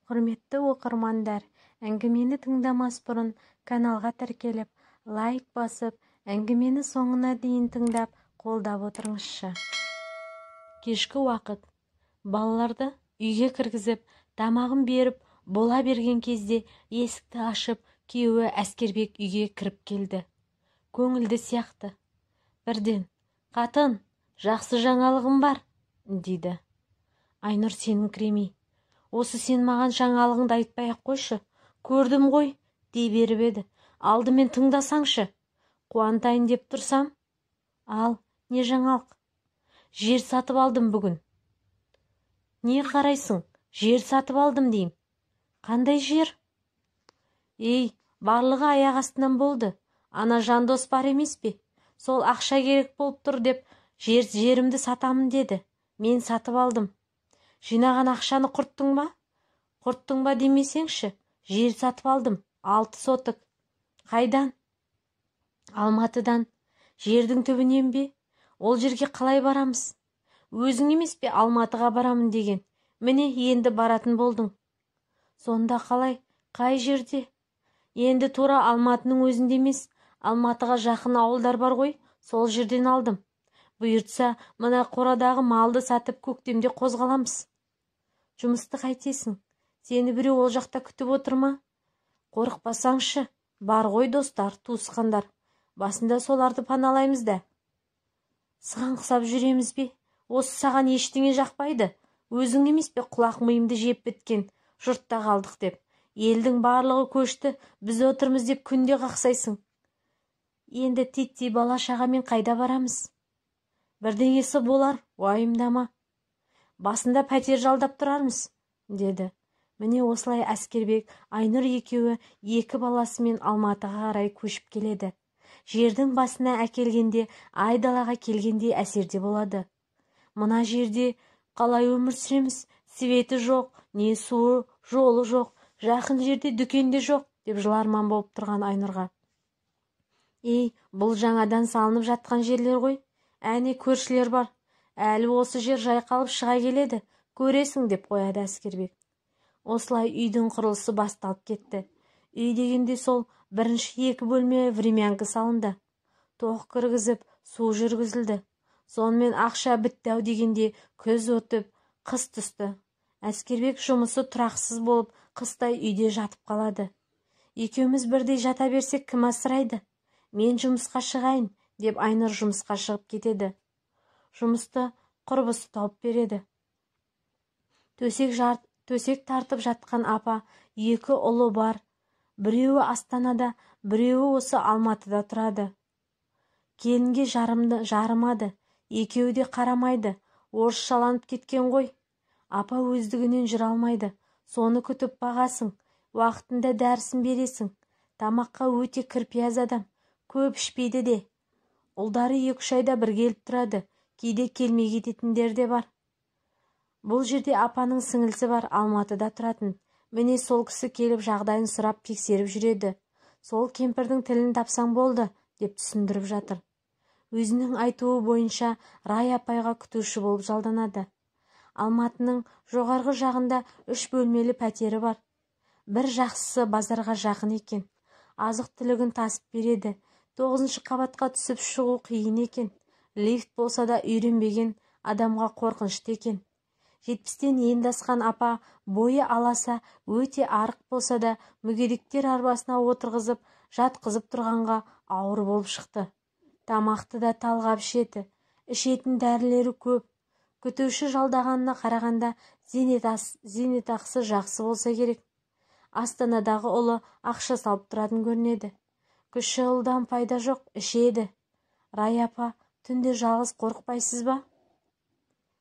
Құрметті оқырмандар, әңгімені тыңдамас бұрын каналға тіркеліп, лайк басып, әңгімені соңына дейін тыңдап, қолдап отырыңызшы. Кешкі уақыт. Балаларды үйге кіргізіп, тамағын беріп, бола берген кезде есікті ашып, күйеуі Әскербек үйге кіріп келді. Көңілді сияқты. Бірден, «Қатын, жақсы жаңалығым бар», дейді. Айнұр сеніңкіремей, «Осы сен маған жаңалығыңды айтпай-ақ қойшы, көрдім ғой», дей беріп еді. «Алдымен тыңдасаңшы, қуантайын деп тұрсам». «Ал, не жаңалық?» «Жер сатып алдым бүгін». «Не қарайсың? Жер сатып алдым дейім». «Қандай жер?» «Ей, барлығы аяқ астынан болды. Ана Жандос бар емес пе? Сол ақша керек болып тұр деп, жерімді сатамын деді. Мен сатып алдым». «Жинаған ақшаны құрттың ба?» «Құрттың ба демесеңші, жер сатып алдым, 6 сотық». «Қайдан?» «Алматыдан». «Жердің түбінен бе? Ол жерге қалай барамыз?» «Өзің емес пе Алматыға барамын деген? Міне енді баратын болдың». «Сонда қалай? Қай жерде?» «Енді тура Алматының өзінде емес, Алматыға жақын ауылдар бар ғой, сол жерден алдым. Бұйыртса, мына қорадағы малды сатып көктемде қозғаламыз». «Жұмысты қайтесің? Сені біреу ол жақта күтіп отыр ма?» «Қорықпасаңшы, бар ғой достар, туысқандар. Басында соларды паналаймыз да». «Сығанқсап жүреміз бе? Осы саған ештеңе жақпайды. Өзің емес пе құлақ миымды жеп біткен, жұртта қалдық деп. Елдің барлығы көшті, біз отырмыз деп күнде қақсайсың. Енді титтей бала-шағамен қайда барамыз?» «Бірдеңесі болар, уайымдама. Басында пәтер жалдап тұрармыз», деді. Міне осылай Әскербек, Айнұр екеуі 2 баласымен Алматыға қарай көшіп келеді. Жердің басына әкелгенде, айдалаға келгенде әсерде болады. Мына жерде қалай өмір сүреміз? Светі жоқ, не суы, жолы жоқ, жақын жерде дүкенде жоқ, деп жыларман болып тұрған Айнұрға. «Ей, бұл жаңадан салынып жатқан жерлер ғой. Әне көршілер бар. Әлі осы жер жайқалып шыға келеді, көресің», деп қояды Әскербек. Осылай үйдің құрылысы басталып кетті. Үй дегенде сол бірінші 2 бөлме времянка салынды. Тоқ кіргізіп, су жүргізілді. Сонымен ақша бітті-ау дегенде күз өтіп, қыс түсті. Әскербек жұмысы тұрақсыз болып, қыстай үйде жатып қалады. «Екеуміз бірдей жата берсек кім асырайды? Мен жұмысқа шығайын», деп Айнұр жұмысқа шығып кетеді. Жұмысты құрбысы тауып береді. Төсек тартып жатқан апа 2 ұлы бар. Біреуі Астанада, біреуі осы Алматыда тұрады. Келінге жарымады, екеуі де қарамайды, орысшаланып кеткен ғой. Апа өздігінен жүре алмайды, соны күтіп бағасың, уақытында дәрісін бересің. Тамаққа өте кірпияз адам, көп ішпейді де. Ұлдары 2-3 айда бір келіп тұрады, кейде келмей кететіндер де бар. Бұл жерде апаның сіңілісі бар, Алматыда тұратын. Міне сол кісі келіп жағдайын сұрап тексеріп жүреді. Сол кемпірдің тілін тапсаң болды, деп түсіндіріп жатыр. Өзінің айтуы бойынша Рай апайға күтуші болып жалданады. Алматының жоғарғы жағында 3 бөлмелі пәтері бар. Бір жақсысы базарға жақын екен. Азық түлігін тасып береді. 9-шы қабатқа түсіп шығу қиын екен. Лифт болса да үйренбеген адамға қорқынышты екен. 70-тен енді асқан апа бойы аласа, өте арық болса да, мүгедектер арбасына отырғызып, жатқызып тұрғанға ауыр болып шықты. Тамақты да талғап ішеді. Ішетін дәрілері көп. Күтуші жалдағанына қарағанда зейнетақысы жақсы болса керек. Астанадағы ұлы ақша салып тұратын көрінеді. Кіші ұлдан пайда жоқ, ішеді. Рай апа, түнде жалғыз қорықпайсыз ба?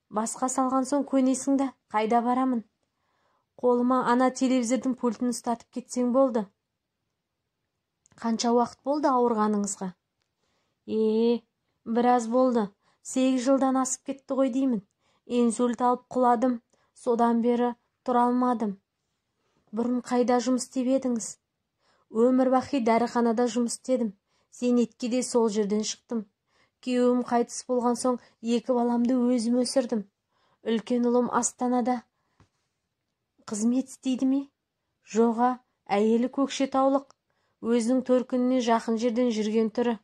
Басқа салған соң көнесің да, қайда барамын? Қолыма ана телевизордың пультін ұстатып кетсең болды. Қанша уақыт болды ауырғаныңызға? Біраз болды. 8 жылдан асып кетті ғой деймін. Инсульт алып құладым, содан бері тұра алмадым. Бұрын қайда жұмыс істеп едіңіз? Өмірбақи дәріханада жұмыс істедім. Зейнетке де сол жерден шықтым. Күйеуім қайтыс болған соң 2 баламды өзім өсірдім. Үлкен ұлым Астанада қызмет істейді ме? Жоға, әйелі көкшетаулық, өзінің төркініне жақын жерден жүрген түрі.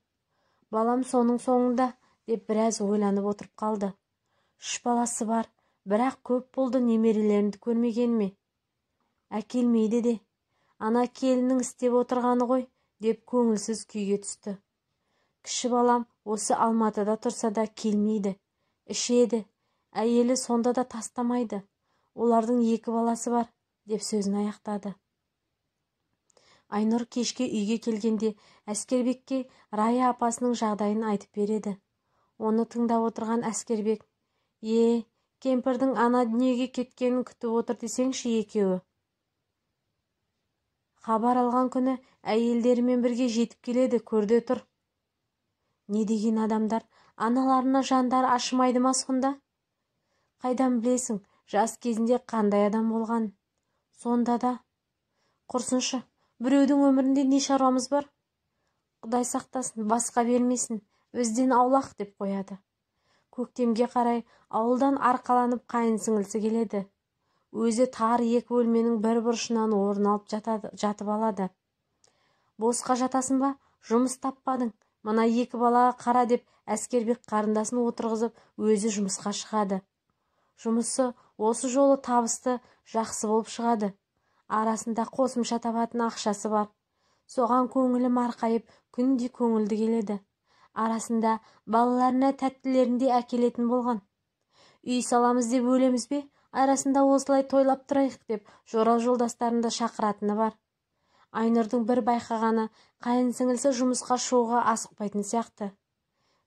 Балам соның соңында, деп біраз ойланып отырып қалды. 3 баласы бар, бірақ көп болды немерелерімді көрмеген ме? Әкелмейді де. Ана келіннің істеп отырғаны ғой, деп көңілсіз күйге түсті. Кіші балам осы Алматыда тұрса да келмейді. Ішеді, әйелі сонда да тастамайды. Олардың 2 баласы бар, деп сөзін аяқтады. Айнұр кешке үйге келгенде Әскербекке Рая апасының жағдайын айтып береді. Оны тыңдап отырған Әскербек: кемпірдің ана дүниеге кеткенін күтіп отыр десеңші екеуі. Хабар алған күні әйелдерімен бірге жетіп келеді, көрде тұр. Не деген адамдар, аналарына жандар ашымайды ма сонда? Қайдан білесің, жас кезінде қандай адам болған? Сонда да, құрсыншы, біреудің өмірінде не шаруамыз бар? Құдай сақтасын, басқа бермесін, бізден аулақ, деп қояды. Көктемге қарай ауылдан арқаланып қайын сіңілісі келеді. Өзі тар 2 бөлменің бір бұрышынан орын алып жатып алады. Босқа жатасың ба? Жұмыс таппадың. Мына 2 балаға қара, деп Әскербек қарындасын отырғызып, өзі жұмысқа шығады. Жұмысы осы жолы табысты, жақсы болып шығады. Арасында қосымша табатын ақшасы бар. Соған көңілі марқайып, күнде көңілді келеді. Арасында балаларына тәттілерінде әкелетін болған. Үй саламыз деп өлеміз бе? Арасында осылай тойлап тұрайық, деп жора жолдастарында шақыратыны бар. Айнұрдың бір байқағаны, қайын сіңілісі жұмысқа шығуға асықпайтын сияқты.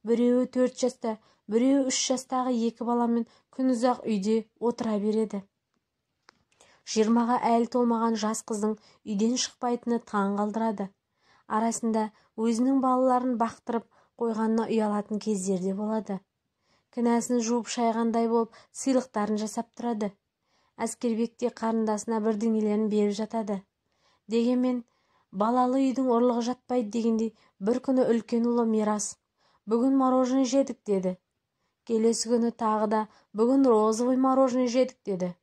Біреуі 4 жаста, біреуі 3 жастағы 2 баламен күн ұзақ үйде отыра береді. 20-ға әлі толмаған жас қыздың үйден шықпайтыны таң қалдырады. Арасында өзінің балаларын бақтырып қойғанына ұялатын кездерде болады. Кінәсін жуып шайғандай болып сыйлықтарын жасап тұрады. Әскербекте қарындасына бірдеңелерін беріп жатады. Дегенмен балалы үйдің ұрлығы жатпайды дегендей, бір күні үлкен ұлы Мирас: бүгін мороженое жедік, деді. Келесі күні тағы да: бүгін розовый мороженое жедік, деді.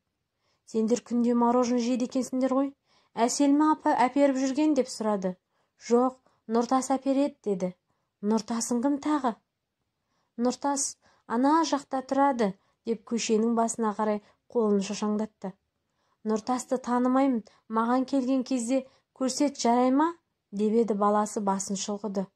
Сендер күнде мороженое жейді екенсіңдер ғой, Әселма апа әперіп жүрген, деп сұрады. Жоқ, Нұртас әпереді, деді. Нұртасың кім тағы? Нұртас ана жақта тұрады, деп көшенің басына қарай қолын шошаңдатты. Нұртасты танымаймын, маған келген кезде көрсет, жарай ма? деп еді баласы басын шұлғыды.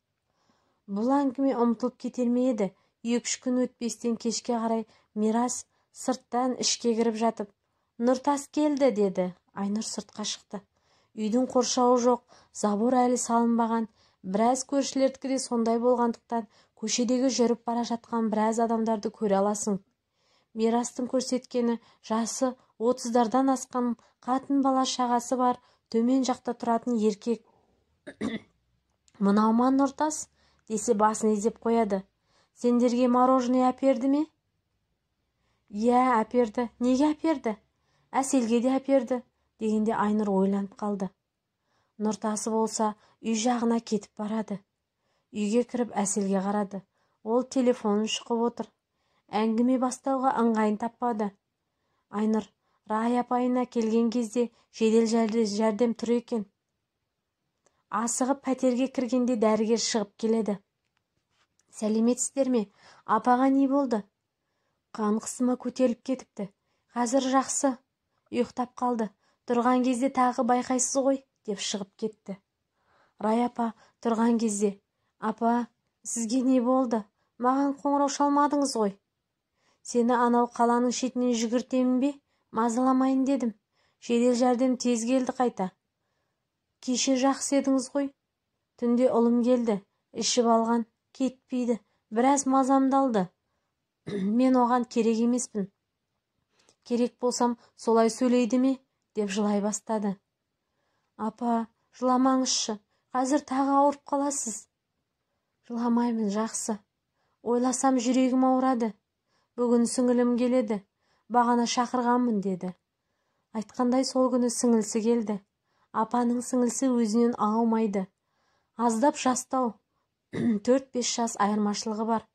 Бұл әңгіме ұмытылып кетер ме еді? 2-3 күн өтпестен кешке қарай Мирас сырттан ішке кіріп жатып: Нұртас келді, деді. Айнұр сыртқа шықты. Үйдің қоршауы жоқ, забор әлі салынбаған. Біраз көршілердікі де сондай болғандықтан көшедегі жүріп бара жатқан біраз адамдарды көре аласың. Мирастың көрсеткені жасы 30-дардан асқан, қатын бала шағасы бар, төмен жақта тұратын еркек. Мынау ма Нұртас? десе басын изеп қояды. Сендерге мороженое әперді ме? Иә, әперді. Неге әперді? Әселге де әперді, дегенде Айнұр ойланып қалды. Нұртасы болса үй жағына кетіп барады. Үйге кіріп Әселге қарады. Ол телефонын шұқып отыр. Әңгіме бастауға ыңғайын таппады. Айнұр Рая апайына келген кезде жедел жәрдем тұр екен. Асығып пәтерге кіргенде дәрігер шығып келеді. Сәлеметсіздер ме? Апаға не болды? Қан қысымы көтеріліп кетіпті. Қазір жақсы. Ұйықтап қалды. Тұрған кезде тағы байқайсыз ғой, деп шығып кетті. Рая апа тұрған кезде: апа, сізге не болды? Маған қоңырау шалмадыңыз ғой. Сені анау қаланың шетінен жүгіртемін бе? Мазаламайын дедім. Жедел жәрдем тез келді қайта. Кеше жақсы едіңіз ғой. Түнде ұлым келді. Ішіп алған, кетпейді. Біраз мазамдалды. Мен оған керек емеспін. Керек болсам солай сөйлейді ме? деп жылай бастады. Апа, жыламаңызшы. Қазір тағы ауырып қаласыз. Жыламаймын, жақсы. Ойласам жүрегім ауырады. Бүгін сіңілім келеді. Бағана шақырғанмын, деді. Айтқандай сол күні сіңілісі келді. Апаның сіңілісі өзінен аумайды. Аздап жастау, 4-5 жас айырмашылығы бар.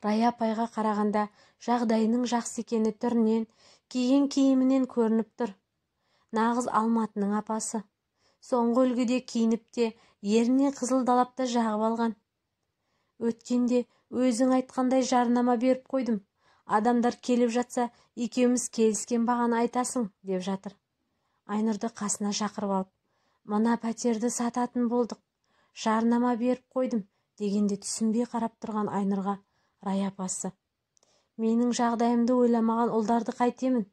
Рая апайға қарағанда жағдайының жақсы екені түрінен, Киген киімінен көрініп тұр. Нағыз Алматының апасы. Соңғы үлгіде киініп те, еріне қызыл далапта жағып алған. Өткенде өзің айтқандай жарнама беріп қойдым. Адамдар келіп жатса, екеуміз келіскен бағаны айтасың, деп жатыр. Айнұрды қасына шақырып алып, мына пәтерді сататын болдық. Жарнама беріп қойдым, дегенде түсінбей қарап тұрған Айнұрға Рая апасы. Менің жағдайымды ойламаған ұлдарды қайтемін.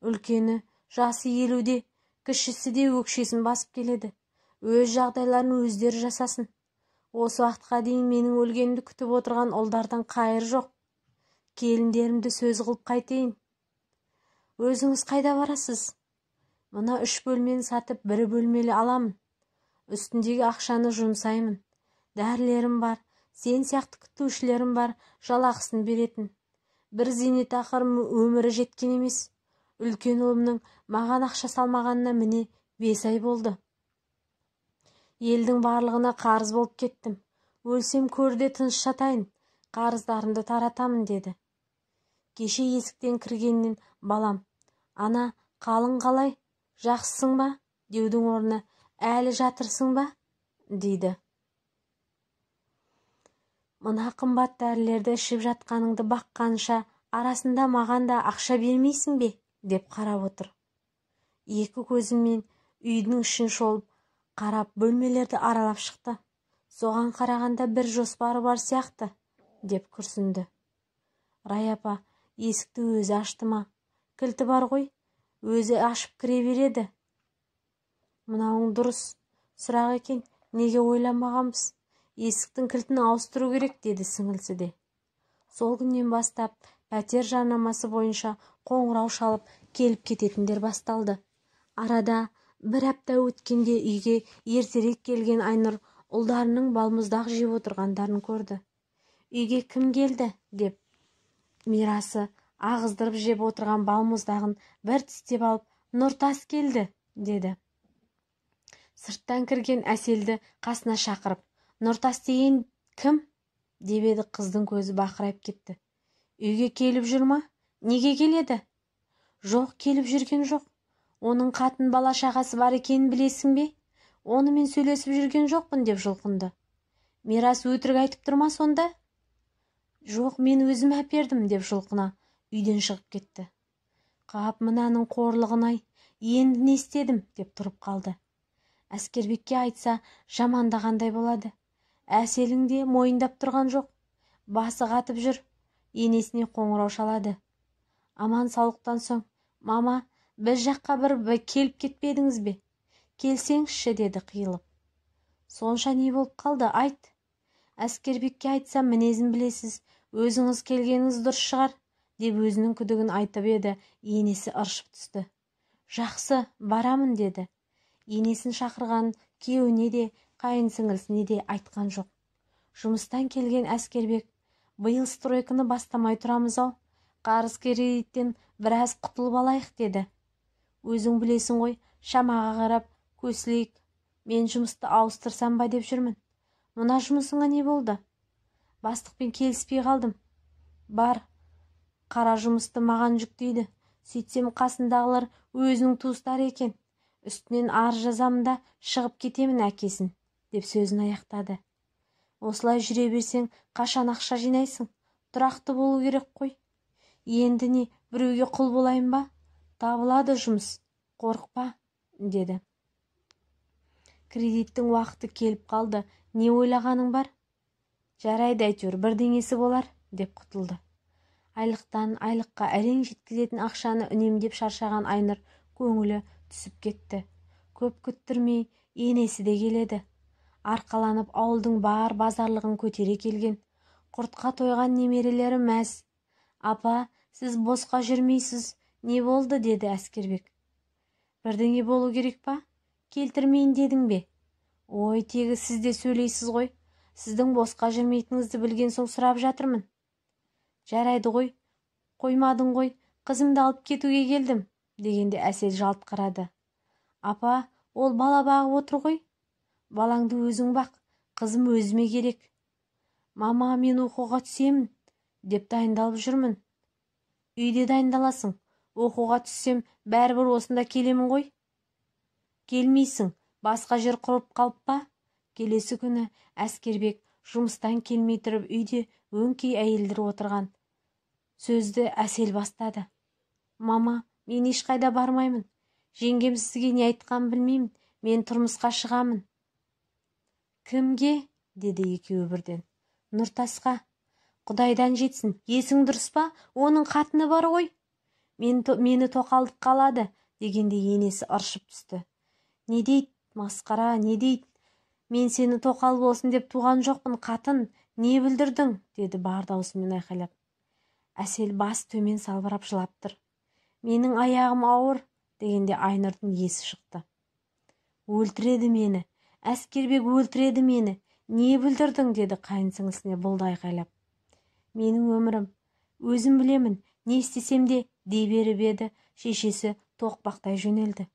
Үлкені жасы 50-де, кішісі де өкшесін басып келеді. Өз жағдайларын өздері жасасын. Осы уақытқа дейін менің өлгенімді күтіп отырған ұлдардан қайыр жоқ. Келіндерімді сөз қылып қайтейін. Өзіңіз қайда барасыз? Мына 3 бөлмені сатып 1 бөлмелі аламын. Үстіндегі ақшаны жұмсаймын. Дәрілерім бар, сен сияқты күтушілерім бар, жалақысын беретін. Бір зейнетақы өмірі жеткен емес. Үлкен ұлымның маған ақша салмағанына міне 5 ай болды. Елдің барлығына қарыз болып кеттім. Өлсем көрде тыныш жатайын, қарыздарымды таратамын, деді. Кеше есіктен кіргеннен балам, ана қалың қалай, жақсысың ба, деудің орнына әлі жатырсың ба, дейді. Мына қымбат дәрілерді ішіп жатқаныңды баққанша, арасында маған да ақша бермейсің бе, деп қарап отыр. Екі көзіммен үйдің ішін шолып, қарап бөлмелерді аралап шықты. Соған қарағанда бір жоспары бар сияқты, деп күрсінді. Рая апа есікті өзі ашты ма? Кілті бар ғой, өзі ашып кіре береді. Мынауың дұрыс сұрақ екен, неге ойланбағанбыз? Есіктің кілтін ауыстыру керек, деді сіңілісі де. Сол күннен бастап пәтер жарнамасы бойынша қоңырау шалып келіп кететіндер басталды. Арада 1 апта өткенде үйге ертерек келген Айнұр ұлдарының балмұздақ жеп отырғандарын көрді. Үйге кім келді, деп Мирасы ағыздырып жеп отырған балмұздағын бір тістеп алып, Нұртас келді, деді. Сырттан кірген Әселді қасына шақырып, Нұртас деген кім? деп еді. Қыздың көзі бақырайып кетті. Үйге келіп жүр ма? Неге келеді? Жоқ, келіп жүрген жоқ. Оның қатын бала шағасы бар екенін білесің бе? Онымен сөйлесіп жүрген жоқпын, деп жұлқынды. Мирас өтірік айтып тұрма сонда? Жоқ, мен өзім әпердім, деп жұлқына үйден шығып кетті. Қап, мынаның қорлығын-ай, енді не істедім, деп тұрып қалды. Әскербекке айтса жамандағандай болады. Әселің де мойындап тұрған жоқ. Басы қатып жүр. Енесіне қоңырау шалады. Аман саулықтан соң, мама, біз жаққа бір келіп кетпедіңіз бе? Келсеңізші, деді қиылып. Сонша не болып қалды, айт. Әскербекке айтсам мінезін білесіз, өзіңіз келгеніңіз дұрыс шығар, деп өзінің күдігін айтып еді. Енесі ыршып түсті. Жақсы, барамын, деді. Енесін шақырған күйеуіне де, қайын сіңілісіне де айтқан жоқ. Жұмыстан келген Әскербек, биыл стройканы бастамай тұрамыз-ау, қарыз кредиттен біраз құтылып алайық, деді. Өзің білесің ғой, шамаға қарап көсілейік. Мен жұмысты ауыстырсам ба деп жүрмін. Мына жұмысыңа не болды? Бастықпен келіспей қалдым. Бар, қара жұмысты маған жүктейді. Сөйтсем қасындағылар өзінің туыстары екен. Үстінен арыз жазамын да шығып кетемін әкесін, деп сөзін аяқтады. Осылай жүре берсең, қашан ақша жинайсың? Тұрақты болу керек қой. Енді не, біреуге құл болайын ба? Табылады жұмыс, қорықпа, деді. Кредиттің уақыты келіп қалды. Не ойлағаның бар? Жарайды, әйтеуір бірдеңесі болар, деп құтылды. Айлықтан айлыққа әрең жеткізетін ақшаны үнемдеп шаршаған Айнұр көңілі түсіп кетті. Көп күттірмей енесі де келеді. Арқаланып ауылдың бар базарлығын көтере келген. Құртқа тойған немерелері мәз. Апа, сіз босқа жүрмейсіз, не болды, деді Әскербек. Бірдеңе болу керек па? Келтірмейін дедің бе? Ой, тегі сіз де сөйлейсіз ғой. Сіздің босқа жүрмейтініңізді білген соң сұрап жатырмын. Жарайды ғой, қоймадың ғой, қызымды алып кетуге келдім, дегенде Әсел жалт қарады. Апа, ол бала бағып отыр ғой. Балаңды өзің бақ, қызым өзіме керек. Мама, мен оқуға түсемін, деп дайындалып жүрмін. Үйде дайындаласың. Оқуға түссем, бәрібір осында келемін ғой. Келмейсің, басқа жер құрып қалып па? Келесі күні Әскербек жұмыстан келмей тұрып үйде өңкей әйелдер отырған. Сөзді Әсел бастады. Мама, мен ешқайда бармаймын. Жеңгем сізге не айтқан білмеймін. Мен тұрмысқа шығамын. Кімге? Деді екеуі бірден. Нұртасқа. Құдайдан жетсін. Есің дұрыс па? Оның қатыны бар ғой. Мені тоқалдық қалады, дегенде енесі ыршып түсті. Не дейді, масқара, не дейді? Мен сені тоқал болсын деп туған жоқпын, қатын. Не бүлдірдің? Деді бар даусымен айқайлап. Әсел бас төмен салбырап жылап тұр. Менің аяғым ауыр, дегенде Айнұрдың есі шықты. Өлтіреді мені. Әскербек өлтіреді мені. Не бүлдірдің? Деді қайынсіңлісіне бұлды айқайлап. Менің өмірім. Өзім білемін. Не істесем де дей беріп еді. Шешесі тоқпақтай жөнелді.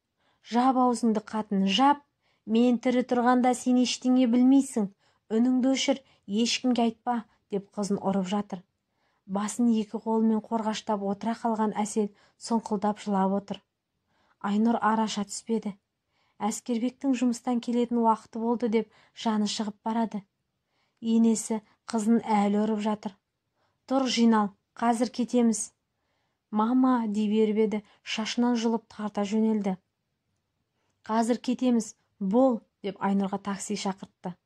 Жап аузыңды, қатын, жап. Мен тірі тұрғанда сен ештеңе білмейсің. Үніңді өшір, ешкімге айтпа, деп қызын ұрып жатыр. Басын екі қолымен қорғаштап отыра қалған Әсел сұңқылдап жылап отыр. Айнұр араша түспеді. Әскербектің жұмыстан келетін уақыты болды деп жаны шығып барады. Енесі қызын әлі ұрып жатыр. Тұр, жинал, қазір кетеміз. Мама, дей беріп еді, шашынан жұлып тарта жөнелді. Қазір кетеміз, бол, деп Айнұрға такси шақыртты.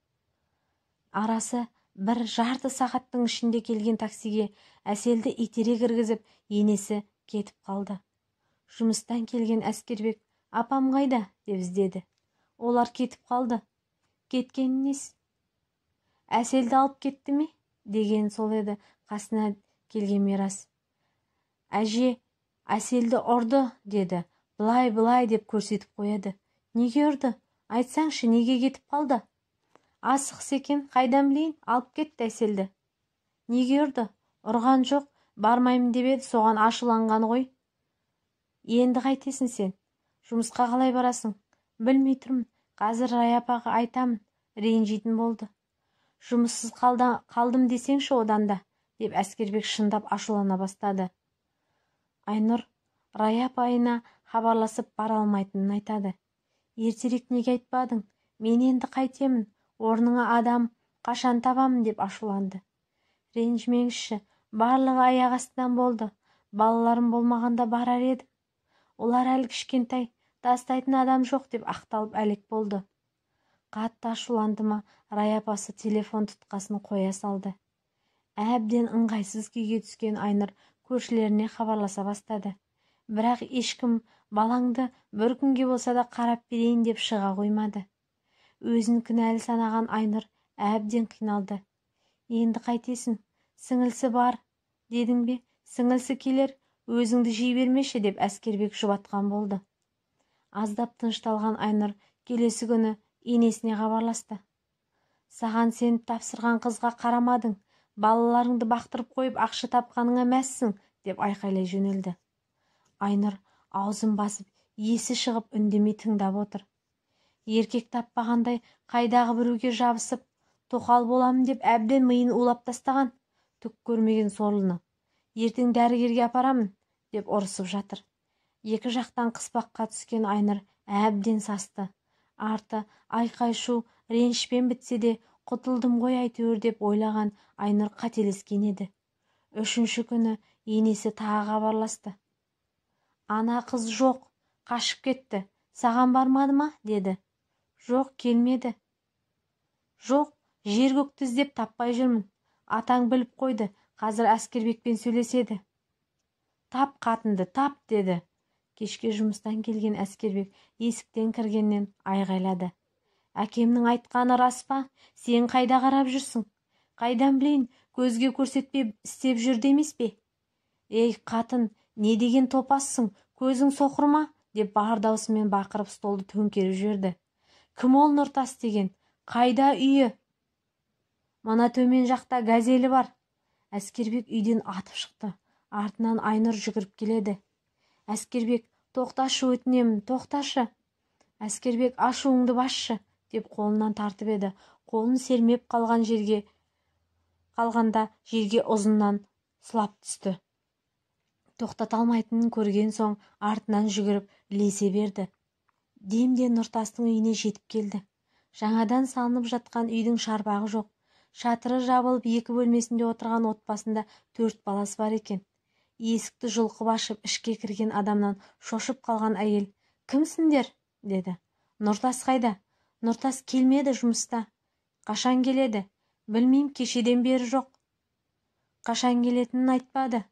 Арасы бір жарты сағаттың ішінде келген таксиге Әселді итере кіргізіп, енесі кетіп қалды. Жұмыстан келген Әскербек, апам қайда, деп іздеді. Олар кетіп қалды. Кеткен нес? Әселді алып кетті ме? Деген сол еді қасына келген Мирас. Әже, Әселді ұрды, деді. Былай деп көрсетіп қояды. Неге ұрды? Айтсаңшы, неге кетіп қалды? Асықс екен, қайдан білейін, алып кетті Әселді. Неге ұрды? Ұрған жоқ, бармаймын деп еді, соған ашуланған ғой. Енді қайтесің сен? Жұмысқа қалай барасың? Білмей тұрмын. Қазір Рая апаға айтамын. Ренжитін болды. Жұмыссыз қалдым десеңші одан да, деп Әскербек шындап ашулана бастады. Айнұр Рая апайына хабарласып бара алмайтынын айтады. Ертерек неге айтпадың? Мен енді қайтемін. Орныңа адам қашан табамын, деп ашуланды. Ренжімеңізші, барлығы аяқ астынан болды. Балаларым болмағанда барар едім. Олар әлі кішкентай, тастайтын адам жоқ, деп ақталып әлек болды. Қатты ашуланды ма, Рая апасы телефон тұтқасын қоя салды. Әбден ыңғайсыз күйге түскен Айнұр көршілеріне хабарласа бастады. Бірақ ешкім балаңды бір күнге болса да қарап берейін деп шыға қоймады. Өзін кінәлі санаған Айнұр әбден қиналды. Енді қайтесің? Сіңілсі бар, дедің бе? Сіңілсі келер, өзіңді жей бермеші, деп Әскербек жұбатқан болды. Аздап тынышталған Айнұр келесі күні енесіне хабарласты. Саған сеніп тапсырған қызға қарамадың, балаларыңды бақтырып қойып ақша тапқаныңа мәзсің, деп айқайлай жөнелді. Айнұр аузын басып, есі шығып үндемей тыңдап отыр. Еркек таппағандай қайдағы біреуге жабысып, тоқал боламын деп әбден миын улап тастаған. Түк көрмеген сорлыны. Ертең дәрігерге апарамын, деп ұрысып жатыр. Екі жақтан қыспаққа түскен Айнұр әбден састы. Арты айқай-шу ренішпен бітсе де құтылдым ғой әйтеуір деп ойлаған Айнұр қателескен еді. Үшінші күні енесі тағы хабарласты. Ана қыз жоқ, қашып кетті. Саған бармады ма? Деді. Жоқ, келмеді. Жоқ, жер көкті іздеп таппай жүрмін. Атаң біліп қойды, қазір Әскербекпен сөйлеседі. Тап қатынды, тап, деді. Кешке жұмыстан келген Әскербек есіктен кіргеннен айғайлады. Әкемнің айтқаны рас па? Сен қайда қарап жүрсің? Қайдан білейін, көзге көрсетпей істеп жүрді емес пе? Ей, қатын, не деген топассың? Көзің соқыр ма? Деп бар даусымен бақырып столды төңкеріп жіберді. Кім ол Нұртас деген? Қайда үйі? Мына төмен жақта газелі бар. Әскербек үйден атып шықты. Артынан Айнұр жүгіріп келеді. Әскербек, тоқташы, өтінемін, тоқташы. Әскербек, ашуыңды басшы, деп қолынан тартып еді. Қолын сермеп қалғанда жерге ұзыннан сұлап түсті. тоқтата алмайтынын көрген соң артынан жүгіріп ілесе берді. Демде Нұртастың үйіне жетіп келді. Жаңадан салынып жатқан үйдің шарбағы жоқ. Шатыры жабылып екі бөлмесінде отырған отбасында 4 баласы бар екен. Есікті жұлқып ашып ішке кірген адамнан шошып қалған әйел: «Кімсіңдер?» деді. «Нұртас қайда?» «Нұртас келмеді, жұмыста». «Қашан келеді?» «Білмеймін, кешеден бері жоқ». «Қашан келетінін айтпады?»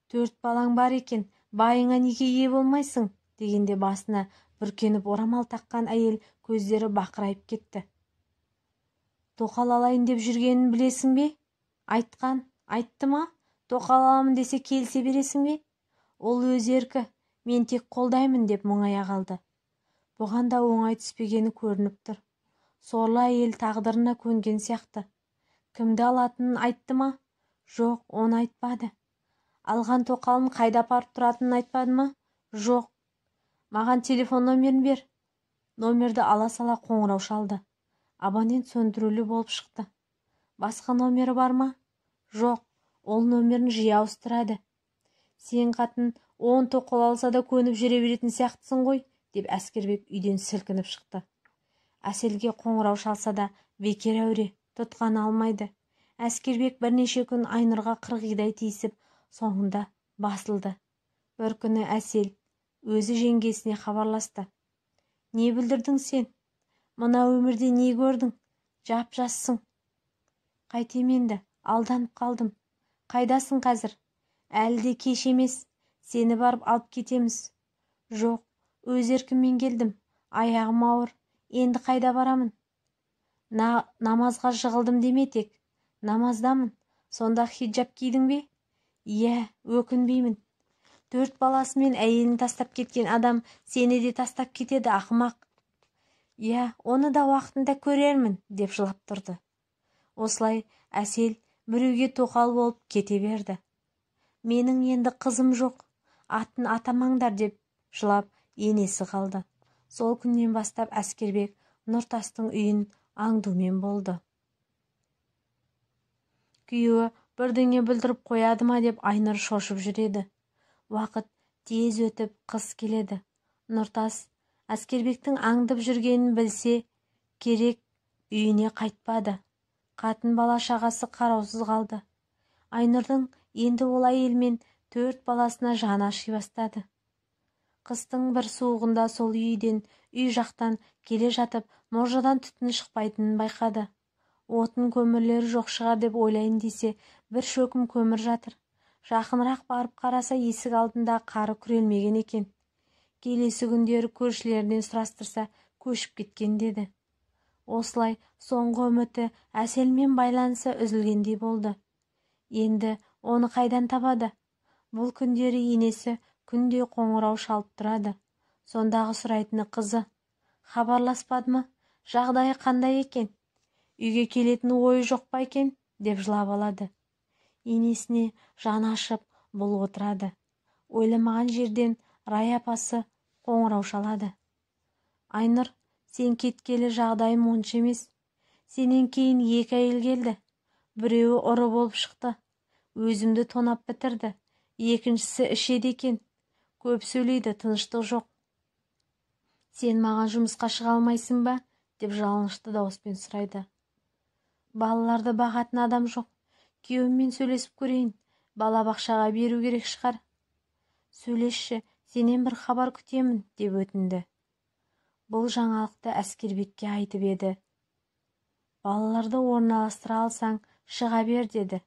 «4 балаң бар екен, байыңа неге ие болмайсың?» дегенде басына бүркеніп орамал таққан әйел көздері бақырайып кетті. «Тоқал алайын деп жүргенін білесің бе?» Айтты ма? Тоқал аламын десе келсе бересің бе? Ол өз еркі, мен тек қолдаймын деп мұңая қалды. Бұған да оңай түспегені көрініп тұр. Сорлы әйел тағдырына көнген сияқты. Кімді алатынын айтты ма? Жоқ, оны айтпады. Алған тоқалын қайда апарып тұратынын айтпады ма? Жоқ. Маған телефон номерін бер. Номерді ала сала қоңырау шалды. Абонент сөндірулі болып шықты. Басқа номері бар ма? Жоқ, ол номерін жиі ауыстырады. Сен қатын 10 тоқал алса да көніп жүре беретін сияқтысың ғой, деп Әскербек үйден сілкініп шықты. Әселге қоңырау шалса да бекер әуре, тұтқаны алмайды. Әскербек бірнеше күн Айнұрға қырғидай тиісіп, соңында басылды. Бір күні Әсел өзі жеңгесіне хабарласты. «Не білдірдің сен? Мына өмірде не көрдің? Жап-жассың». «Қайтем енді, алданып қалдым». «Қайдасың қазір?» «Әлі де кеш емес, сені барып алып кетеміз». «Жоқ, өз еркіммен келдім, аяғым ауыр, енді қайда барамын?» «Намазға жығылдым деме тек». «Намаздамын, сонда хиджаб кидің бе?» «Иә, өкінбеймін. 4 баласымен әйелін тастап кеткен адам сені де тастап кетеді, ақымақ». «Иә, оны да уақытында көрермін», деп жылап тұрды. Осылай Әсел біреуге тоқал болып кете берді. «Менің енді қызым жоқ, атын атамаңдар», деп жылап енесі қалды. Сол күннен бастап Әскербек Нұртастың үйін аңдумен болды. Күйеуі бірдеңе білдіріп қояды ма деп Айнұр шошып жүреді. Уақыт тез өтіп қыс келеді. Нұртас Әскербектің аңдып жүргенін білсе керек, үйіне қайтпады. Қатын бала шағасы қараусыз қалды. Айнұрдың енді ол әйелмен 4 баласына жаны аши бастады. Қыстың бір суығында сол үй жақтан келе жатып, мұржадан түтін шықпайтынын байқады. Отын көмірлері жоқ шығар деп ойлайын десе, бір шөкім көмір жатыр. Жақынырақ барып қараса, есік алдында қары күрелмеген екен. Келесі күндері көршілерінен сұрастырса, көшіп кеткен деді. Осылай соңғы үміті Әселмен байланысы үзілгендей болды. Енді оны қайдан табады? Бұл күндері енесі күнде қоңырау шалып тұрады. Сондағы сұрайтыны қызы. Хабарласпады ма? Жағдайы қандай екен? Үйге келетін ойы жоқ па екен? Деп жылап алады. Енесіне жаны ашып бұл отырады. Ойламаған жерден Рай апасы қоңырау шалады. Айнұр, сен кеткелі жағдайым онша емес. Сенен кейін 2 әйел келді. Біреуі ұры болып шықты. Өзімді тонап бітірді. Екіншісі ішеді екен. Көп сөйлейді, тыныштық жоқ. Сен маған жұмысқа шыға алмайсың ба? Деп жалынышты дауыспен сұрайды. Балаларды бағатын адам жоқ. Күйеуіммен сөйлесіп көрейін. Балабақшаға беру керек шығар. Сөйлесші, сенен бір хабар күтемін, деп өтінді. Бұл жаңалықты Әскербекке айтып еді. Балаларды орналастыра алсаң, шыға бер, деді.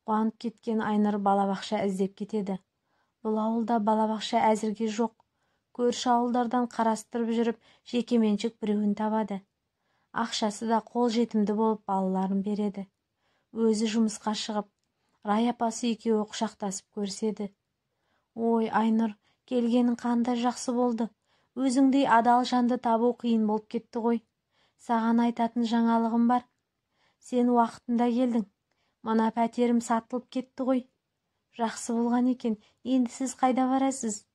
Қуанып кеткен Айнұр балабақша іздеп кетеді. Бұл ауылда балабақша әзірге жоқ. Көрші ауылдардан қарастырып жүріп, жекеменшік біреуін табады. Ақшасы да қол жетімді болып балаларын береді. Өзі жұмысқа шығып, Рай апасы екеуі құшақтасып көрседі. Ой, Айнұр, келгенің қандай жақсы болды. Өзіңдей адал жанды табу қиын болып кетті ғой. Саған айтатын жаңалығым бар. Сен уақытында келдің. Мына пәтерім сатылып кетті ғой. Жақсы болған екен. Енді сіз қайда барасыз?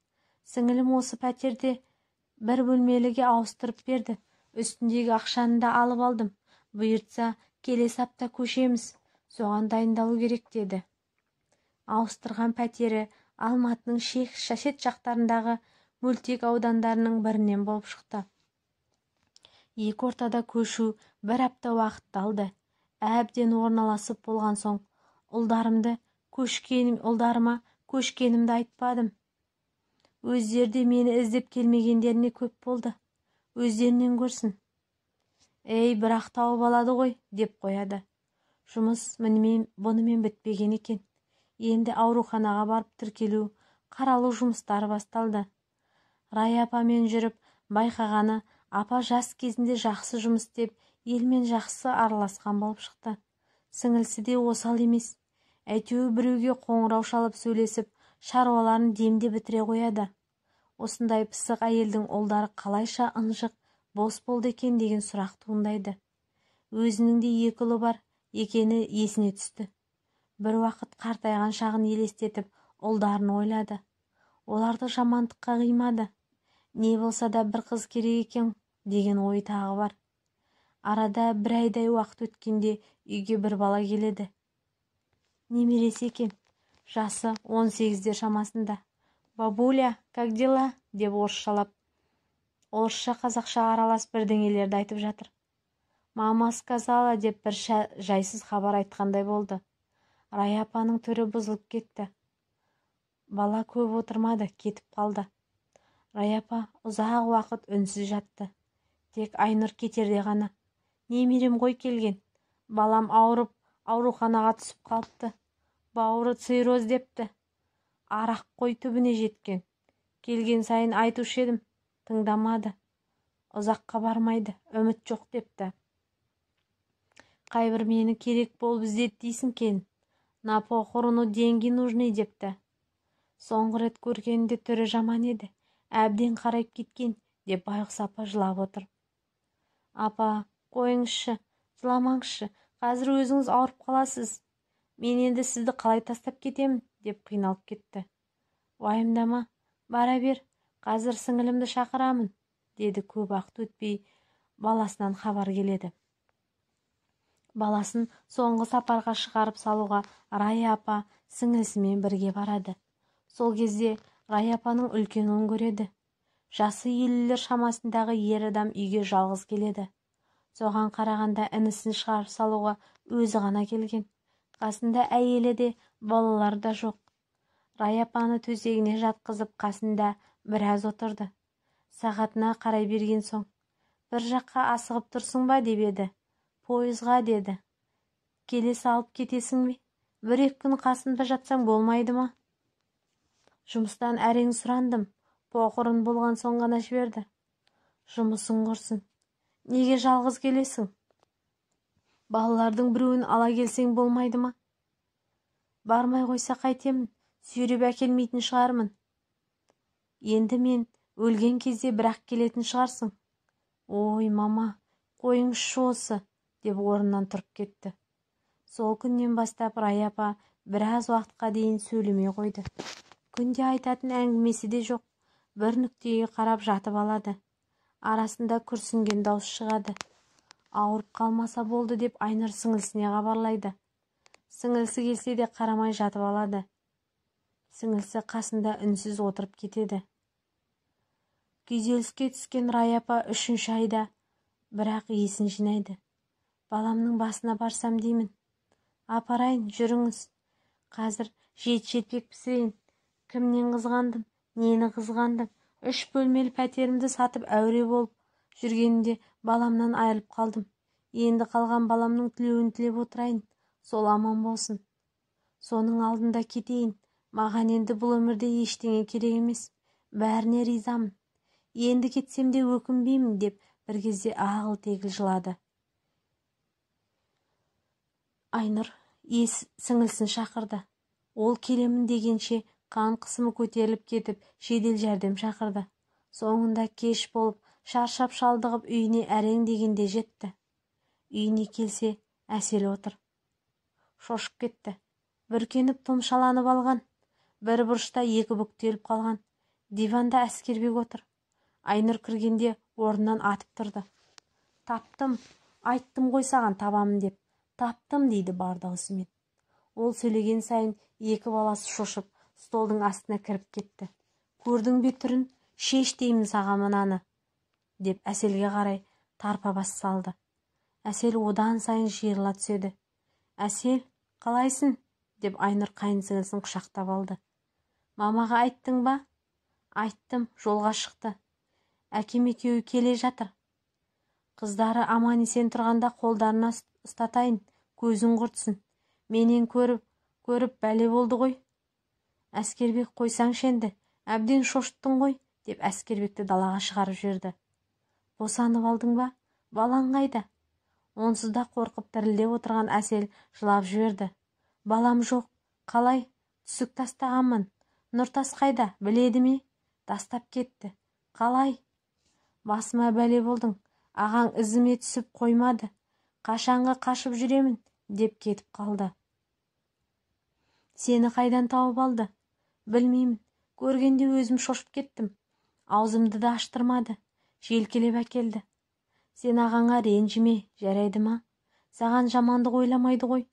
Сіңілім осы пәтерде бір бөлмеліге ауыстырып берді. Үстіндегі ақшаны да алып алдым. Бұйыртса, келесі апта көшеміз. Соған дайындалу керек, деді. Ауыстырған пәтері Алматының шет жақтарындағы мөлтек аудандарының бірінен болып шықты. Екі ортада көшу 1 апта уақытты алды. Әбден орналасып болған соң ұлдарыма көшкенімді айтпадым. Өздері де мені іздеп келмегендеріне көп болды. Өздерінен көрсін. Бірақ тауып алады ғой, деп қояды. Жұмыс бұнымен бітпеген екен. Енді ауруханаға барып тіркелу, қаралу жұмыстары басталды. Рая апамен жүріп байқағаны, апа жас кезінде жақсы жұмыс істеп, елмен жақсы араласқан болып шықты. Сіңілісі де осал емес. Әйтеуір біреуге қоңырау шалып сөйлесіп, шаруаларын демде бітіре қояды. Осындай пысық әйелдің ұлдары қалайша ынжық, бос болды екен деген сұрақ туындайды. Өзінің де 2 ұлы бар екені есіне түсті. Бір уақыт қартайған шағын елестетіп, ұлдарын ойлады. Оларды жамандыққа қимады. Не болса да бір қыз керек екен деген ой тағы бар. Арада 1 айдай уақыт өткенде үйге бір бала келеді. Немересі екен. Жасы 18-дер шамасында. «Бабуля, как дела?» деп орысшалап. Орысша қазақша аралас бірдеңелерді айтып жатыр. «Мама сказала» деп бір жайсыз хабар айтқандай болды. Рая апаның түрі бұзылып кетті. Бала көп отырмады, кетіп қалды. Рая апа ұзақ уақыт үнсіз жатты. Тек Айнұр кетерде ғана: «Немерем ғой келген. Балам ауырып, ауруханаға түсіп қалыпты. Бауыры цирроз депті. Арақ қой түбіне жеткен. Келген сайын айтушы едім, тыңдамады. Ұзаққа бармайды, үміт жоқ депті. Қайбір мені керек болып іздеді дейсің кен. На похорону деньги нужны депті. Соңғы рет көргенде түрі жаман еді. Әбден қарайып кеткен», деп байғұс апа жылап отыр. «Апа, қойыңызшы, жыламаңызшы. Қазір өзіңіз ауырып қаласыз. Мен енді сізді қалай тастап кетемін?» деп қиналып кетті. «Уайымдама, бара бер. Қазір сіңілімді шақырамын», деді. Көп уақыт өтпей баласынан хабар келеді. Баласын соңғы сапарға шығарып салуға Рая апа сіңілісімен бірге барады. Сол кезде Рая апаның үлкен ұлын көреді. Жасы 50-лер шамасындағы ер адам үйге жалғыз келеді. Соған қарағанда інісін шығарып салуға өзі ғана келген. Қасында әйелі де, балалары да жоқ. Рая апаны төсегіне жатқызып, қасында біраз отырды. Сағатына қарай берген соң: «Bir жаққа асығып тұрсың ба?» деп еді. «Пойызға» деді. «Келе салып кетесің бе? 1-2 күн қасында жатсаң болмайды ма?» «Жұмыстан әрең сұрандым. Похорон болған соң ғана жіберді». «Жұмысың құрсын. Неге жалғыз келесің? Балалардың біреуін ала келсең болмайды ма?» «Бармай қойса қайтемін? Сүйреп әкелмейтін шығармын. Енді мен өлген кезде бірақ келетін шығарсың». «Ой, мама, қойыңызшы осы», деп орнынан тұрып кетті. Сол күннен бастап Рая апа біраз уақытқа дейін сөйлемей қойды. Күнде айтатын әңгімесі де жоқ. Бір нүктеге қарап жатып алады. Арасында күрсінген дауыс шығады. Ауырып қалмаса болды деп Айнұр сіңілісіне хабарлайды. Сіңілісі келсе де қарамай жатып алады. Сіңілісі қасында үнсіз отырып кетеді. Күйзеліске түскен Рая апа 3-ші айда бірақ есін жинайды. «Баламның басына барсам деймін. Апарайын, жүріңіз. Қазір жетпек пісірейін. Кімнен қызғандым, нені қызғандым? 3 бөлмелі пәтерімді сатып әуре болып жүргенімде баламнан айырылып қалдым. Енді қалған баламның тілеуін тілеп отырайын. Сол аман болсын. Соның алдында кетейін. Маған енді бұл өмірде ештеңе керек емес. Бәріне ризамын. Енді кетсем де өкінбеймін», деп бір кезде ағыл-тегіл жылады. Айнұр сіңілісін шақырды. Ол келемін дегенше қан қысымы көтеріліп кетіп, жедел жәрдем шақырды. Соңында кеш болып, шаршап шалдығып үйіне әрең дегенде жетті. Үйіне келсе, Әсел отыр. Шошып кетті. Бүркеніп тұмшаланып алған. Бір бұрышта 2 бүктеліп қалған. Диванда Әскербек отыр. Айнұр кіргенде орнынан атып тұрды. «Таптым, айттым ғой саған табамын деп. Таптым», дейді бар даусымен. Ол сөйлеген сайын 2 баласы шошып, столдың астына кіріп кетті. Көрдің бе түрін, шеш деймін саған мынаны, деп Әселге қарай тарпа бас салды. Әсел одан сайын жиырыла түседі. Әсел, қалайсың? Деп Айнұр қайынсіңлісін құшақтап алды. Мамаға айттың ба? Айттым, жолға шықты. Әкем екеуі келе жатыр. Қыздары аман есен тұрғанда қолдарына ұстатайын, көзің құртсын. Менен көріп бәле болды ғой. Әскербек, қойсаңшы енді, әбден шошыттың ғой, деп Әскербекті далаға шығарып жіберді. Босанып алдың ба? Балаң қайда? Онсыз да қорқып дірілдеп отырған Әсел жылап жіберді. Балам жоқ. Қалай? Түсік тастағанмын. Нұртас қайда? Біледі ме? Тастап кетті. Қалай? Басыма бәле болдың. Ағаң ізіме түсіп қоймады. Қашанға қашып жүремін, деп кетіп қалды. Сені қайдан тауып алды? Білмеймін. Көргенде өзім шошып кеттім. Аузымды да аштырмады. Желкелеп әкелді. Сен ағаңа ренжіме, жарайды ма? Саған жамандық ойламайды ғой.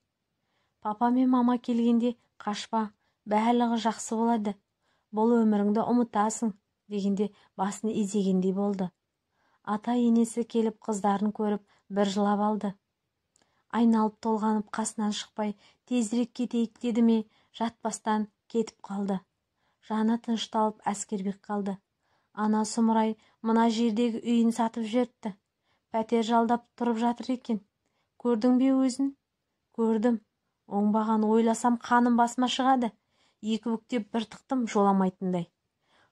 Папа мен мама келгенде қашпа, барлығы жақсы болады. Бұл өміріңді ұмытасың, дегенде басын изегендей болды. Ата енесі келіп қыздарын көріп бір жылап алды. Айналып толғанып қасынан шықпай, тезірек кетейік деді ме, жатпастан кетіп қалды. Жаны тынышталып Әскербек қалды. Ана сұмырай мына жердегі үйін сатып жіберіпті. Пәтер жалдап тұрып жатыр екен. Көрдің бе өзін? Көрдім. Оңбаған ойласам қаным басыма шығады. Екі бүктеп бір тықтым жоламайтындай.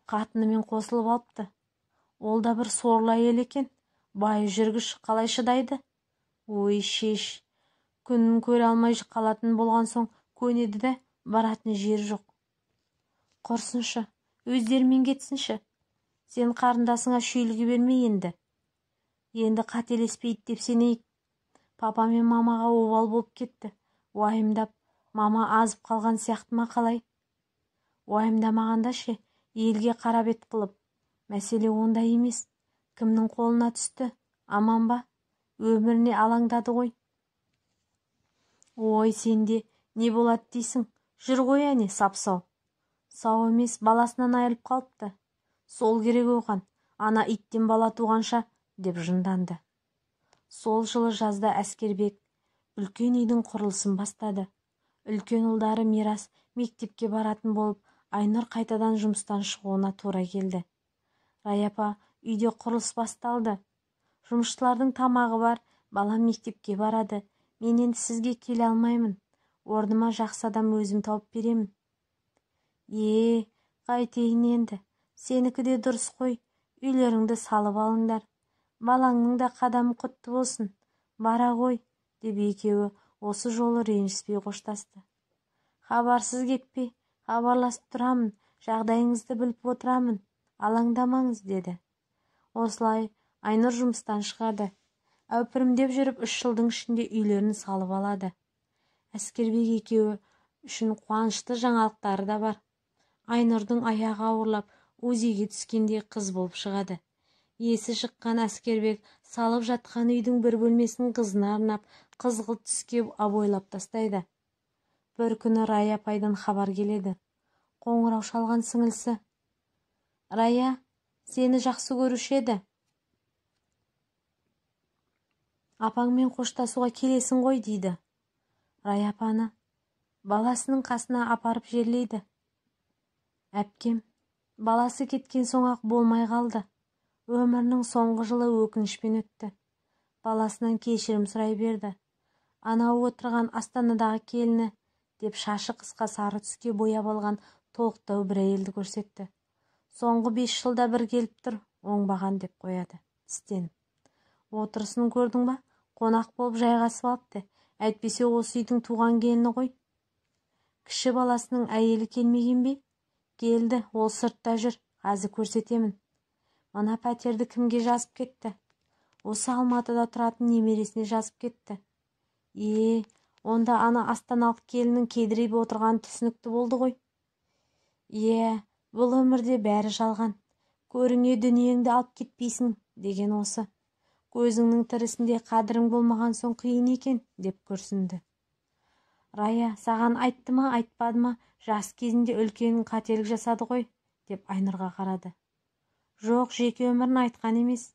Қатынымен қосылып алыпты. Ол да бір сорлы әйел екен. Бай жүргіш қалай шыдайды? Ой, шеш. Күнін көре алмай қалатын болған соң көнеді де баратын жер жоқ. Құрсыншы, өздерімен кетсінші. Сен қарындасыңа шүйліге берме енді. Енді қателеспейді деп сенейік. Папа мен мамаға обал болып кетті. Уайымдап, мама азып қалған сияқты ма қалай? Уайымдамағанда ше, елге қара бет қылып. Мәселе онда емес. Кімнің қолына түсті? Аман ба? Өміріне алаңдады ғой. Ой, сенде не болады дейсің? Жүр ғой әне, сап-сау. Сау емес, баласынан айырылып қалыпты. Сол керек оған, ана иттен бала туғанша, деп жынданды. Сол жылы жазда Әскербек үлкен үйдің құрылысын бастады. Үлкен ұлдары Мирас мектепке баратын болып, Айнұр қайтадан жұмыстан шығуына тура келді. Раяпа, үйде құрылыс басталды. Жұмысшылардың тамағы бар, балам мектепке барады. Мен енді сізге келе алмаймын. Орныма жақсы адам өзім тауып беремін. Қайтейін енді. Сенікі де дұрыс қой. Үйлеріңді салып алыңдар. Балаңның да қадамы құтты болсын. Бара ғой, деп екеуі осы жолы ренжіспей қоштасты. Хабарсыз кетпей, хабарласып тұрамын, жағдайыңызды біліп отырамын. Алаңдамаңыз, деді. Осылай Айнұр жұмыстан шығады. Әупірімдеп жүріп 3 жылдың ішінде үйлерін салып алады. Әскербек екеуі үшін қуанышты жаңалықтары да бар. Айнұрдың аяғы ауырлап, УЗИге түскенде қыз болып шығады. Есі шыққан Әскербек салып жатқан үйдің бір бөлмесін қызына арнап, қызғылт түске абойлап тастайды. Бір күні Рая апайдан хабар келеді. Қоңырау шалған сіңілісі. Рая, сені жақсы көруші еді. Апаңмен қоштасуға келесің ғой, дейді. Рая апаны баласының қасына апарып жерлейді. Әпкем, баласы кеткен соң-ақ болмай қалды. Өмірінің соңғы жылы өкінішпен өтті. Баласынан кешірім сұрай берді. Анау отырған Астанадағы келіні, деп шашы қысқа сары түске бояп алған толықтау бір әйелді көрсетті. Соңғы 5 жылда бір келіп тұр, оңбаған, деп қояды. Тістеніп. Отырысын көрдің ба? Қонақ болып жайғасып алыпты. Әйтпесе осы үйдің туған келіні ғой. Кіші баласының әйелі келмеген бе? Келді, ол сыртта жүр. Қазір көрсетемін. Мына пәтерді кімге жазып кетті? Осы Алматыда тұратын немересіне жазып кетті. Онда ана астаналық келінің кедірейіп отырған түсінікті болды ғой. Бұл өмірде бәрі жалған. Көріңе дүниеңді алып кетпейсің, деген осы. Көзіңнің тірісінде қадірің болмаған соң қиын екен, деп күрсінді. Рая, саған айтты ма, айтпады ма, жас кезінде үлкен қателік жасады ғой, деп Айнұрға қарады. Жоқ, жеке өмірін айтқан емес.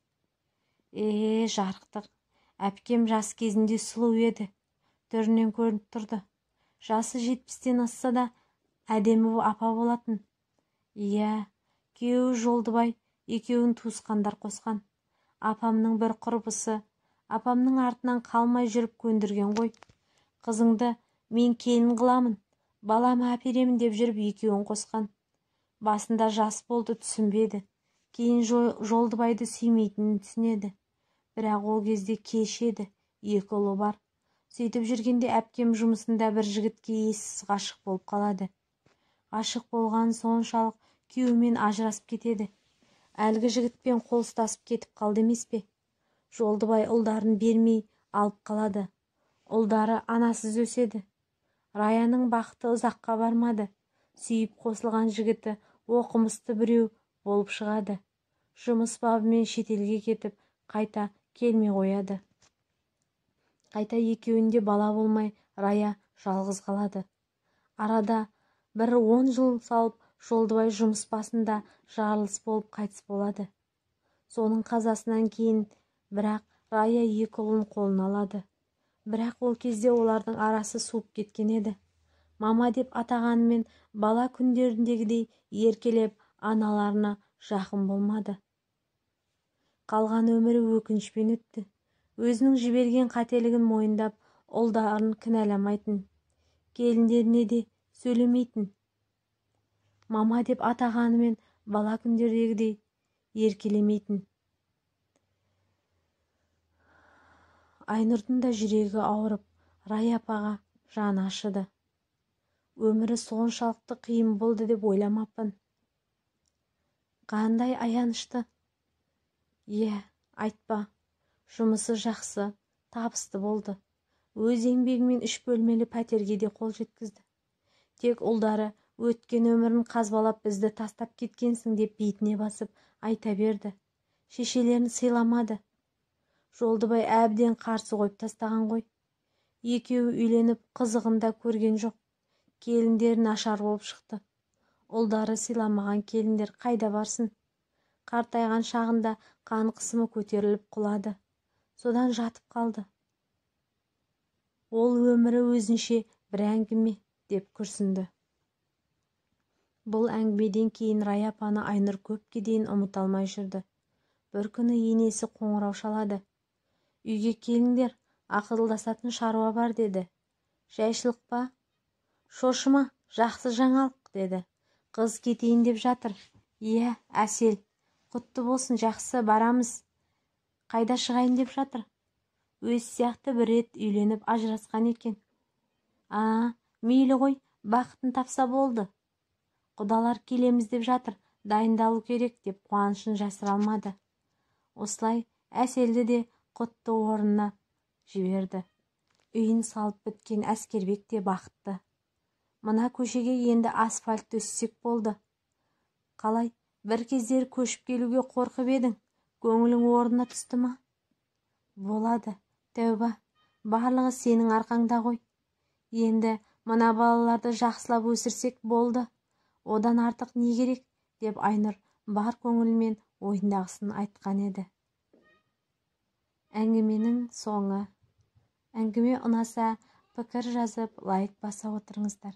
Жарықтық. Әпкем жас кезінде сұлу еді. Түрінен көрініп тұрды. Жасы 70-тен асса да әдемі апа болатын. Иә, күйеуі Жолдыбай, екеуін туысқандар қосқан. Апамның бір құрбысы, апамның артынан қалмай жүріп көндірген ғой. Қызыңды мен келін қыламын, баламы әперемін деп жүріп екеуін қосқан. Басында жас болды, түсінбеді. Кейін Жолдыбайды сүймейтінін түсінеді. Бірақ ол кезде кеш еді, 2 ұлы бар. Сөйтіп жүргенде әпкем жұмысында бір жігітке ессіз ғашық болып қалады. Ғашық болған соншалық күйеуімен ажырасып кетеді. Әлгі жігітпен қол ұстасып кетіп қалды емес пе? Жолдыбай ұлдарын бермей алып қалады. Ұлдары анасыз өседі. Раяның бақыты ұзаққа бармады. Сүйіп қосылған жігіті оқымысты біреу болып шығады. Жұмыс бабымен шетелге кетіп, қайта келмей қояды. Қайта екеуінде бала болмай, Рая жалғыз қалады. Арада бір 10 жыл салып, Жолдыбай жұмыс басында жарылыс болып қайтыс болады. Соның қазасынан кейін бірақ Рая 2 ұлын қолына алады. Бірақ ол кезде олардың арасы суып кеткен еді. Мама деп атағанымен бала күндеріндегідей еркелеп аналарына жақын болмады. Қалған өмірі өкінішпен өтті. Өзінің жіберген қателігін мойындап, ұлдарын кінәламайтын, келіндеріне де сөйлемейтін. Мама деп атағанымен бала күндердегідей еркелемейтін. Айнұрдың да жүрегі ауырып, Рая апаға жаны ашыды. Өмірі соншалықты қиын болды деп ойламаппын. Қандай аянышты. Айтпа. Жұмысы жақсы, табысты болды. Өз еңбегімен 3 бөлмелі пәтерге де қол жеткізді. Тек ұлдары өткен өмірін қазбалап бізді тастап кеткенсің деп бетіне басып айта берді. Шешелерін сыйламады. Жолдыбай әбден қарсы қойып тастаған ғой. Екеуі үйленіп қызығын да көрген жоқ. Келіндер нашар болып шықты. Ұлдары сыйламаған келіндер қайда барсын? Қартайған шағында қан қысымы көтеріліп құлады. Содан жатып қалды. Ол өмірі өзінше бір әңгіме деп күрсінді. Бұл әңгімеден кейін Рая апаны Айнұр көпке дейін ұмыта алмай жүрді. Бір күні енесі қоңырау шалады. Үйге келіңдер, ақылдасатын шаруа бар деді. Жайшылық па? Шошыма, жақсы жаңалық деді. Қыз кетейін деп жатыр. Әсел, құтты болсын, жақсы, барамыз. Қайда шығайын деп жатыр? Өз сияқты бір рет үйленіп ажырасқан екен. Мейлі ғой, бақытын тапса болды. Құдалар келеміз деп жатыр, дайындалу керек деп қуанышын жасыра алмады. Осылай Әселді де құтты орнына жіберді. Үйін салып біткен Әскербек те бақытты. Мына көшеге енді асфальт төссек болды. Қалай, бір кездері көшіп келуге қорқып едің, көңілің орнына түсті ма? Болады, тәуба, барлығы сенің арқаңда ғой. Енді мына балаларды жақсылап өсірсек болды. Одан артық не керек, деп Айнұр бар көңілмен ойындағысын айтқан еді. Әңгіменің соңы. Әңгіме ұнаса, пікір жазып, лайк баса отырыңыздар.